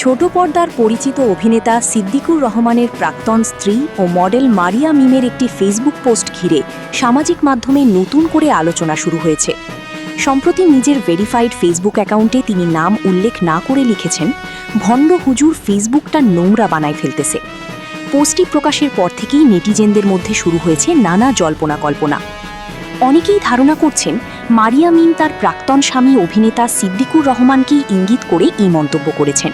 ছোট পর্দার পরিচিত অভিনেতা সিদ্দিকুর রহমানের প্রাক্তন স্ত্রী ও মডেল মারিয়া মিমের একটি ফেসবুক পোস্ট ঘিরে সামাজিক মাধ্যমে নতুন করে আলোচনা শুরু হয়েছে। সম্প্রতি নিজের ভেরিফাইড ফেসবুক অ্যাকাউন্টে তিনি নাম উল্লেখ না করে লিখেছেন, ভণ্ড হুজুর ফেসবুকটা নোংরা বানায় ফেলতেছে। পোস্টটি প্রকাশের পর থেকেই নেটিজেনদের মধ্যে শুরু হয়েছে নানা জল্পনা কল্পনা। অনেকেই ধারণা করছেন মারিয়া মিম তার প্রাক্তন স্বামী অভিনেতা সিদ্দিকুর রহমানকেই ইঙ্গিত করে এই মন্তব্য করেছেন,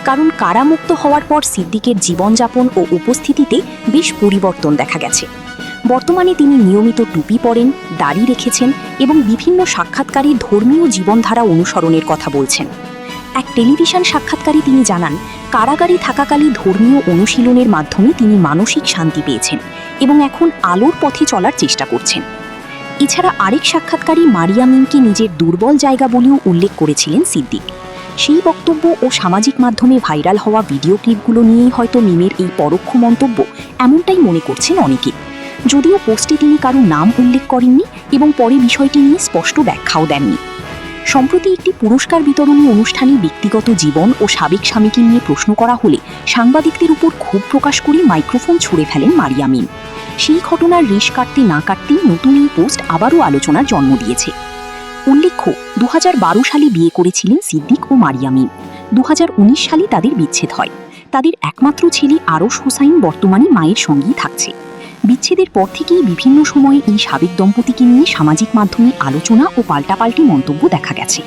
কারণ কারামুক্ত হওয়ার পর সিদ্দিকের জীবনযাপন ও উপস্থিতিতে বেশ পরিবর্তন দেখা গেছে। বর্তমানে তিনি নিয়মিত টুপি পরেন, দাড়ি রেখেছেন এবং বিভিন্ন সাক্ষাৎকারে ধর্মীয় জীবনধারা অনুসরণের কথা বলছেন। এক টেলিভিশন সাক্ষাৎকারে তিনি জানান, কারাগারে থাকাকালে ধর্মীয় অনুশীলনের মাধ্যমে তিনি মানসিক শান্তি পেয়েছেন এবং এখন আলোর পথে চলার চেষ্টা করছেন। এছাড়া আরেক সাক্ষাৎকারে মারিয়া মিমকে নিজের দুর্বল জায়গা বলেও উল্লেখ করেছিলেন সিদ্দিক। সেই বক্তব্য ও সামাজিক মাধ্যমে ভাইরাল হওয়া ভিডিও ক্লিপগুলো নিয়েই হয়তো মিমের এই পরোক্ষ মন্তব্য, এমনটাই মনে করছেন অনেকে। যদিও পোস্টে তিনি কারো নাম উল্লেখ করেননি এবং পরে বিষয়টি নিয়ে স্পষ্ট ব্যাখ্যাও দেননি। সম্প্রতি একটি পুরস্কার বিতরণী অনুষ্ঠানে ব্যক্তিগত জীবন ও সাবেক স্বামীকে নিয়ে প্রশ্ন করা হলে সাংবাদিকদের উপর ক্ষোভ প্রকাশ করে মাইক্রোফোন ছুঁড়ে ফেলেন মারিয়া মিম। সেই ঘটনার রেশ কাটতে না কাটতেই নতুন এই পোস্ট আবারও আলোচনার জন্ম দিয়েছে। উল্লেখ্য, 2012 সালে বিয়ে করেছিলেন সিদ্দিক ও মারিয়া মিম। 2019 সালে তাদের বিচ্ছেদ হয়। তাদের একমাত্র ছেলে আরশ হোসাইন বর্তমানে মায়ের সঙ্গেই থাকছে। বিচ্ছেদের পর থেকেই বিভিন্ন সময়ে এই সাবেক দম্পতিকে নিয়ে সামাজিক মাধ্যমে আলোচনা ও পাল্টাপাল্টি মন্তব্য দেখা গেছে।